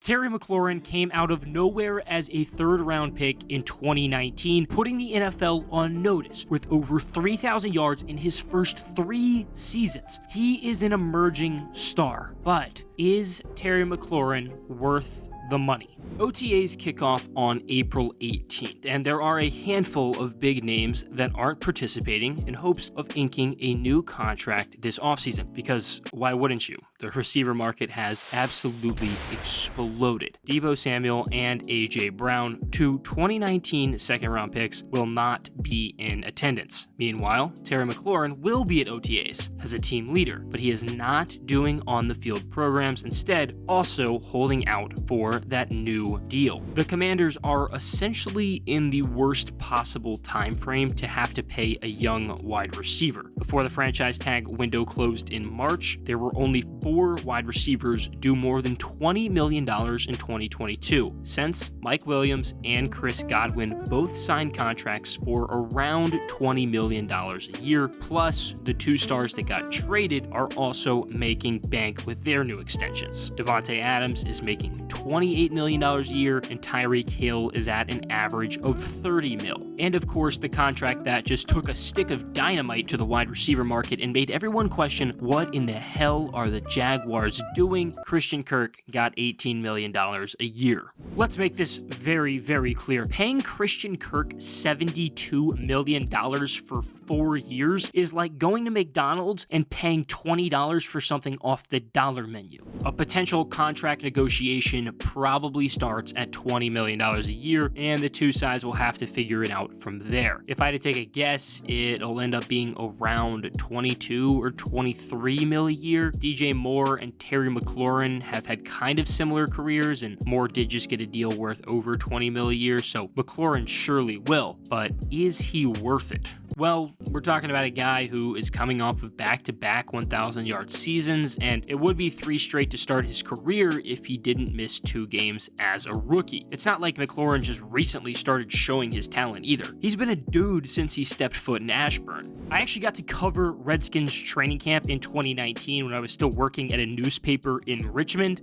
Terry McLaurin came out of nowhere as a third-round pick in 2019, putting the NFL on notice with over 3,000 yards in his first 3 seasons. He is an emerging star, but is Terry McLaurin worth the money? OTAs kick off on April 18th, and there are a handful of big names that aren't participating in hopes of inking a new contract this offseason, because why wouldn't you? The receiver market has absolutely exploded. Deebo Samuel and A.J. Brown, 2 2019 second-round picks, will not be in attendance. Meanwhile, Terry McLaurin will be at OTAs as a team leader, but he is not doing on-the-field programs, instead also holding out for that new deal. The Commanders are essentially in the worst possible time frame to have to pay a young wide receiver. Before the franchise tag window closed in March, there were only 4 wide receivers due more than $20 million in 2022, since Mike Williams and Chris Godwin both signed contracts for around $20 million a year, plus the 2 stars that got traded are also making bank with their new extensions. Devontae Adams is making $28 million a year, and Tyreek Hill is at an average of $30 mil. And of course, the contract that just took a stick of dynamite to the wide receiver market and made everyone question what in the hell are the Jaguars doing? Christian Kirk got $18 million a year. Let's make this very, very clear. Paying Christian Kirk $72 million for 4 years is like going to McDonald's and paying $20 for something off the dollar menu. A potential contract negotiation probably starts at $20 million a year, and the two sides will have to figure it out from there. If I had to take a guess, it'll end up being around 22 or 23 mil a year. DJ Moore and Terry McLaurin have had kind of similar careers, and Moore did just get a deal worth over 20 mil a year, so McLaurin surely will, but is he worth it? Well, we're talking about a guy who is coming off of back-to-back 1,000-yard seasons, and it would be 3 straight to start his career if he didn't miss 2 games as a rookie. It's not like McLaurin just recently started showing his talent either. He's been a dude since he stepped foot in Ashburn. I actually got to cover Redskins training camp in 2019 when I was still working at a newspaper in Richmond.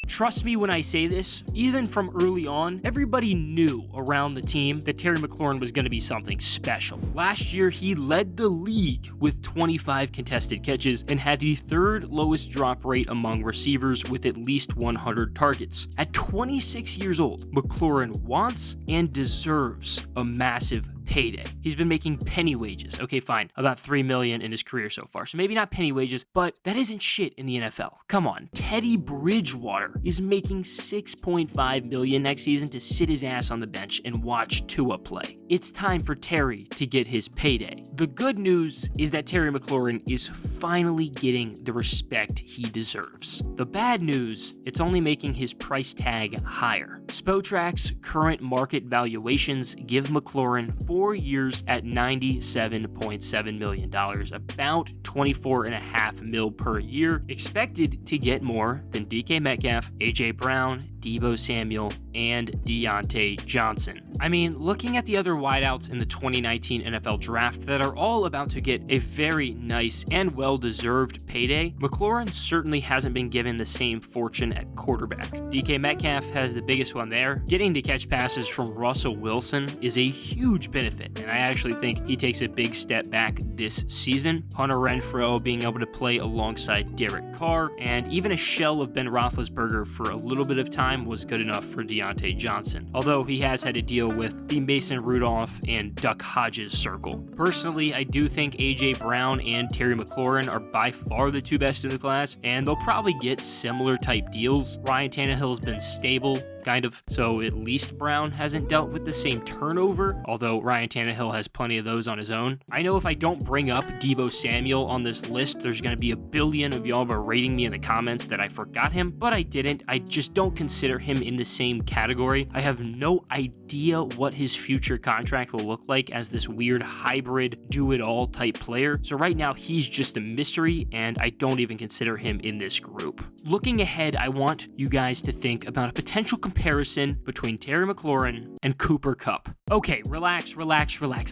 Trust me when I say this, even from early on, everybody knew around the team that Terry McLaurin was going to be something special. Last year, he led the league with 25 contested catches and had the 3rd lowest drop rate among receivers with at least 100 targets. At 26 years old, McLaurin wants and deserves a massive payday. He's been making penny wages. Okay, fine. About $3 million in his career so far. So maybe not penny wages, but that isn't shit in the NFL. Come on. Teddy Bridgewater is making $6.5 million next season to sit his ass on the bench and watch Tua play. It's time for Terry to get his payday. The good news is that Terry McLaurin is finally getting the respect he deserves. The bad news, it's only making his price tag higher. Spotrac's current market valuations give McLaurin 4 years at $97.7 million, about $24.5 mil per year, expected to get more than DK Metcalf, A.J. Brown, Deebo Samuel, and Deontay Johnson. I mean, looking at the other wideouts in the 2019 NFL draft that are all about to get a very nice and well-deserved payday, McLaurin certainly hasn't been given the same fortune at quarterback. DK Metcalf has the biggest one there. Getting to catch passes from Russell Wilson is a huge benefit, and I actually think he takes a big step back this season. Hunter Renfrow being able to play alongside Derek Carr, and even a shell of Ben Roethlisberger for a little bit of time was good enough for Deontay Johnson, although he has had to deal with the Mason Rudolph and Duck Hodges circle. Personally, I do think A.J. Brown and Terry McLaurin are by far the 2 best in the class, and they'll probably get similar type deals. Ryan Tannehill's been stable, kind of, so at least Brown hasn't dealt with the same turnover, although Ryan Tannehill has plenty of those on his own. I know if I don't bring up Deebo Samuel on this list, there's going to be a billion of y'all berating me in the comments that I forgot him, but I didn't. I just don't consider him in the same category. I have no idea what his future contract will look like as this weird hybrid do-it-all type player, so right now he's just a mystery, and I don't even consider him in this group. Looking ahead, I want you guys to think about a potential comparison between Terry McLaurin and Cooper Kupp. Okay, relax.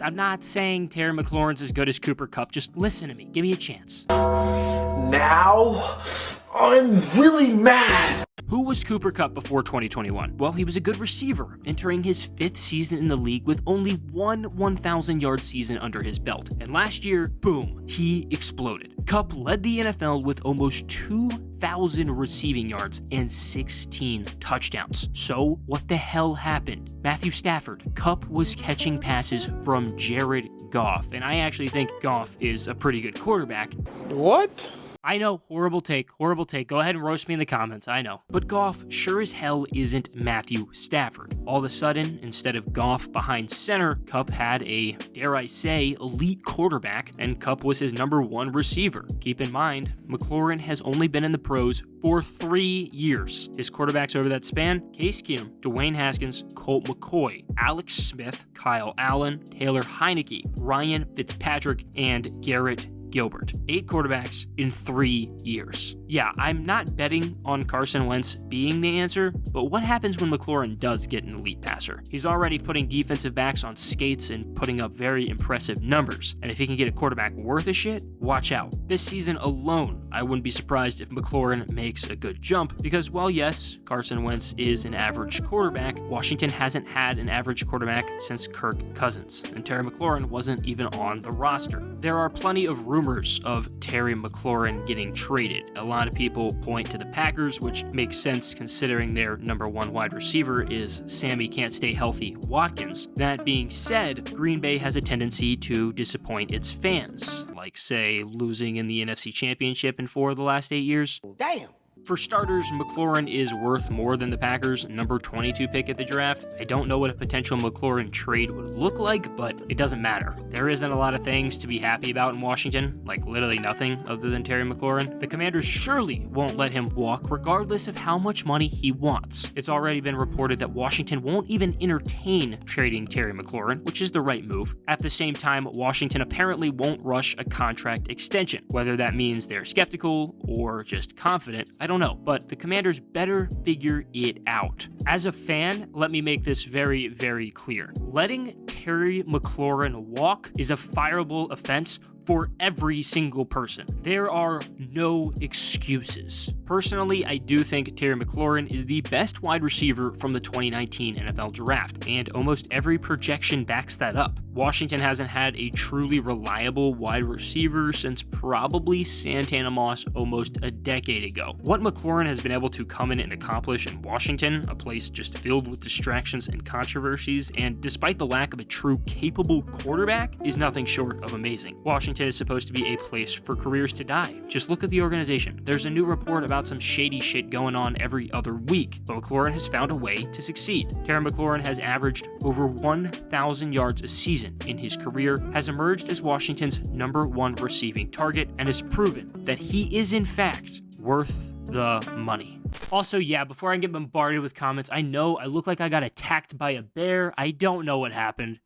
I'm not saying Terry McLaurin's as good as Cooper Kupp. Just listen to me. Give me a chance. Now, I'm really mad. Who was Cooper Kupp before 2021? Well, he was a good receiver, entering his 5th season in the league with only one 1,000-yard season under his belt. And last year, boom, he exploded. Kupp led the NFL with almost 2,000 receiving yards and 16 touchdowns. So, what the hell happened? Matthew Stafford. Kupp was catching passes from Jared Goff, and I actually think Goff is a pretty good quarterback. What? I know, horrible take. Go ahead and roast me in the comments, I know. But Goff sure as hell isn't Matthew Stafford. All of a sudden, instead of Goff behind center, Kupp had a, dare I say, elite quarterback, and Kupp was his number 1 receiver. Keep in mind, McLaurin has only been in the pros for 3 years. His quarterbacks over that span: Case Keenum, Dwayne Haskins, Colt McCoy, Alex Smith, Kyle Allen, Taylor Heineke, Ryan Fitzpatrick, and Garrett Gilbert. 8 quarterbacks in 3 years. Yeah, I'm not betting on Carson Wentz being the answer, but what happens when McLaurin does get an elite passer? He's already putting defensive backs on skates and putting up very impressive numbers, and if he can get a quarterback worth a shit, watch out. This season alone, I wouldn't be surprised if McLaurin makes a good jump, because while yes, Carson Wentz is an average quarterback, Washington hasn't had an average quarterback since Kirk Cousins, and Terry McLaurin wasn't even on the roster. There are plenty of rumors of Terry McLaurin getting traded. A lot of people point to the Packers, which makes sense considering their number 1 wide receiver is Sammy can't stay healthy Watkins. That being said, Green Bay has a tendency to disappoint its fans, like say losing in the NFC Championship in 4 of the last 8 years. Damn. For starters, McLaurin is worth more than the Packers' number 22 pick at the draft. I don't know what a potential McLaurin trade would look like, but it doesn't matter. There isn't a lot of things to be happy about in Washington, like literally nothing other than Terry McLaurin. The Commanders surely won't let him walk regardless of how much money he wants. It's already been reported that Washington won't even entertain trading Terry McLaurin, which is the right move. At the same time, Washington apparently won't rush a contract extension. Whether that means they're skeptical or just confident, I don't know, but the Commanders better figure it out. As a fan, let me make this very, very clear. Letting Terry McLaurin walk is a fireable offense for every single person. There are no excuses. Personally, I do think Terry McLaurin is the best wide receiver from the 2019 NFL Draft, and almost every projection backs that up. Washington hasn't had a truly reliable wide receiver since probably Santana Moss almost a decade ago. What McLaurin has been able to come in and accomplish in Washington, a place just filled with distractions and controversies, and despite the lack of a true capable quarterback, is nothing short of amazing. Washington is supposed to be a place for careers to die. Just look at the organization. There's a new report about some shady shit going on every other week, but McLaurin has found a way to succeed. Terry McLaurin has averaged over 1,000 yards a season in his career, has emerged as Washington's number 1 receiving target, and has proven that he is in fact worth the money. Also, yeah, before I get bombarded with comments, I know I look like I got attacked by a bear. I don't know what happened.